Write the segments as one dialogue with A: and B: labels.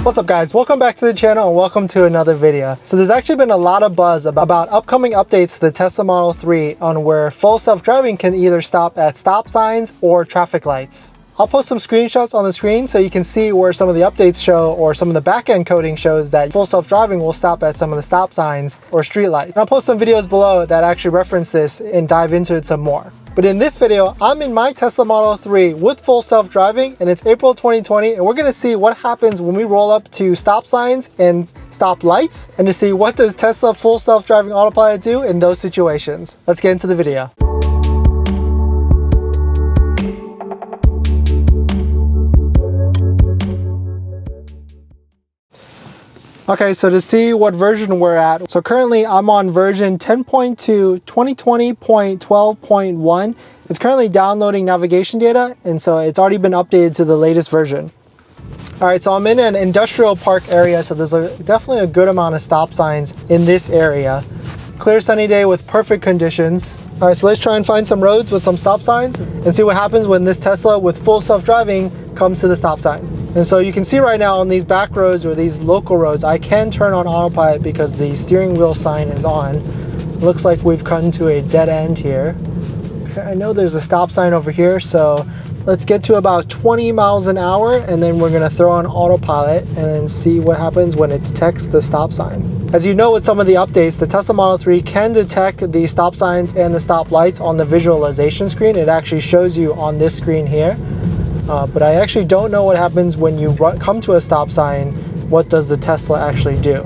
A: What's up guys, welcome back to the channel and welcome to another video. So there's actually been a lot of buzz about upcoming updates to the Tesla Model 3 on where full self-driving can either stop at stop signs or traffic lights. I'll post some screenshots on the screen so you can see where some of the updates show, or some of the back-end coding shows that full self-driving will stop at some of the stop signs or street lights. I'll post some videos below that actually reference this and dive into it some more. But in this video, I'm in my Tesla Model 3 with full self-driving and it's April 2020, and we're gonna see what happens when we roll up to stop signs and stop lights, and to see what does Tesla full self-driving autopilot do in those situations. Let's get into the video. Okay, so to see what version we're at, so currently I'm on version 10.2, 2020.12.1. It's currently downloading navigation data, and so it's already been updated to the latest version. All right, so I'm in an industrial park area, so there's definitely a good amount of stop signs in this area. Clear sunny day with perfect conditions. All right, so let's try and find some roads with some stop signs and see what happens when this Tesla with full self-driving comes to the stop sign. And so you can see right now on these back roads or these local roads, I can turn on autopilot because the steering wheel sign is on. It looks like we've come to a dead end here. Okay, I know there's a stop sign over here, so let's get to about 20 miles an hour and then we're gonna throw on autopilot and then see what happens when it detects the stop sign. As you know, with some of the updates, the Tesla Model 3 can detect the stop signs and the stop lights on the visualization screen. It actually shows you on this screen here. But I actually don't know what happens when you come to a stop sign. What does the Tesla actually do?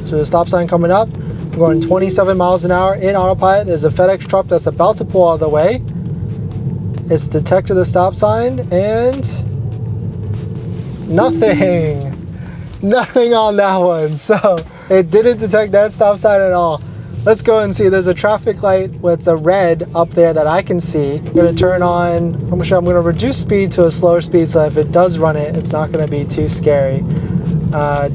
A: So the stop sign coming up, I'm going 27 miles an hour in autopilot. There's a FedEx truck that's about to pull out of the way. It's detected the stop sign and nothing. Nothing on that one. So it didn't detect that stop sign at all. Let's go and see. There's a traffic light with a red up there that I can see. I'm gonna turn on, I'm gonna reduce speed to a slower speed so if it does run it, it's not gonna be too scary.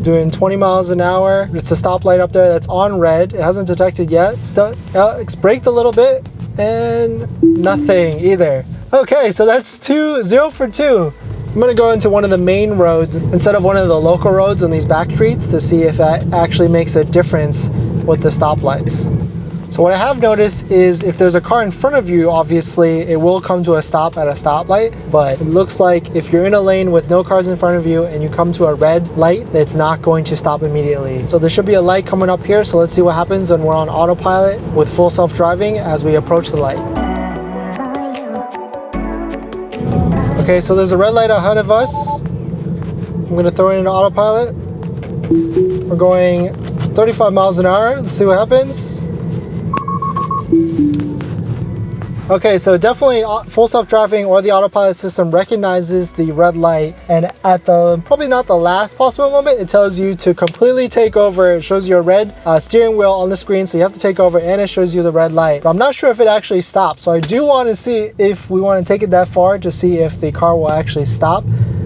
A: Doing 20 miles an hour. It's a stoplight up there that's on red. It hasn't detected yet. Still, it's braked a little bit and nothing either. Okay, so that's 0 for 2. I'm gonna go into one of the main roads instead of one of the local roads on these back streets to see if that actually makes a difference with the stoplights. So what I have noticed is if there's a car in front of you, obviously it will come to a stop at a stoplight, but it looks like if you're in a lane with no cars in front of you and you come to a red light, it's not going to stop immediately. So there should be a light coming up here, so let's see what happens when we're on autopilot with full self-driving as we approach the light. Okay, so there's a red light ahead of us. I'm gonna throw it into autopilot. We're going 35 miles an hour. Let's see what happens. Okay, so definitely full self-driving or the autopilot system recognizes the red light, and at the probably not the last possible moment, it tells you to completely take over. It shows you a red steering wheel on the screen, so you have to take over, and it shows you the red light. But I'm not sure if it actually stops, so I do want to see if we want to take it that far to see if the car will actually stop,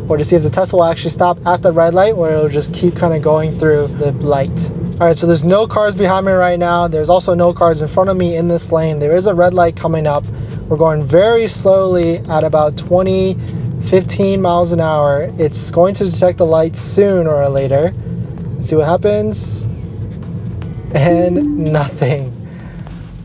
A: or to see if the Tesla will actually stop at the red light, or it'll just keep kind of going through the light. All right, so there's no cars behind me right now. There's also no cars in front of me in this lane. There is a red light coming up. We're going very slowly at about 15 miles an hour. It's going to detect the lights sooner or later. Let's see what happens. And nothing.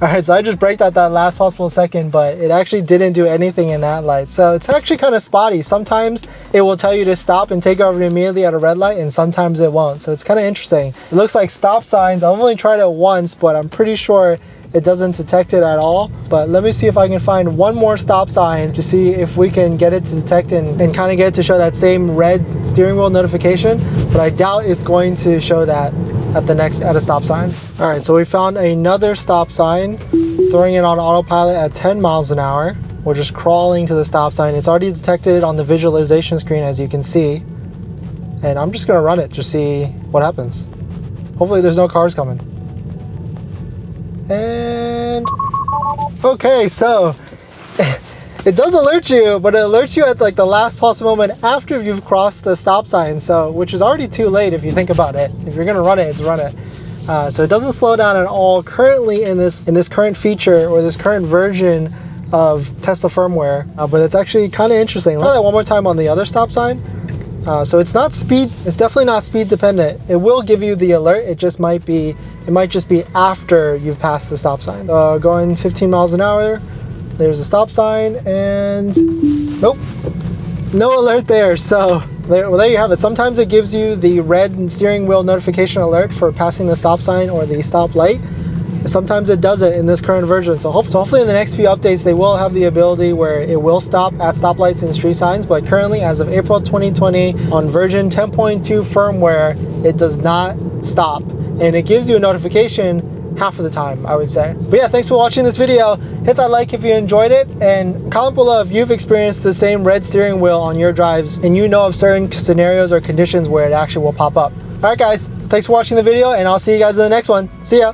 A: All right, so I just braked at that last possible second, but it actually didn't do anything in that light. So it's actually kind of spotty. Sometimes it will tell you to stop and take over immediately at a red light, and sometimes it won't. So it's kind of interesting. It looks like stop signs, I've only tried it once, but I'm pretty sure it doesn't detect it at all. But let me see if I can find one more stop sign to see if we can get it to detect and kind of get it to show that same red steering wheel notification. But I doubt it's going to show that at a stop sign. All right, so we found another stop sign, throwing it on autopilot at 10 miles an hour. We're just crawling to the stop sign. It's already detected it on the visualization screen, as you can see. And I'm just gonna run it to see what happens. Hopefully there's no cars coming. And okay, so it does alert you, but it alerts you at like the last possible moment after you've crossed the stop sign, so which is already too late if you think about it. If you're gonna run it, it's run it. So it doesn't slow down at all currently in this current feature or this current version of Tesla firmware, but it's actually kind of interesting. Try that one more time on the other stop sign. So it's not speed, it's definitely not speed dependent. It will give you the alert, it might just be after you've passed the stop sign. Going 15 miles an hour, there's a stop sign, and nope, no alert there. So there you have it. Sometimes it gives you the red steering wheel notification alert for passing the stop sign or the stop light. Sometimes it doesn't in this current version. So hopefully in the next few updates, they will have the ability where it will stop at stoplights and street signs. But currently, as of April 2020, on version 10.2 firmware, it does not stop. And it gives you a notification half of the time, I would say. But yeah, thanks for watching this video. Hit that like if you enjoyed it, and comment below if you've experienced the same red steering wheel on your drives and you know of certain scenarios or conditions where it actually will pop up. All right, guys, thanks for watching the video, and I'll see you guys in the next one. See ya.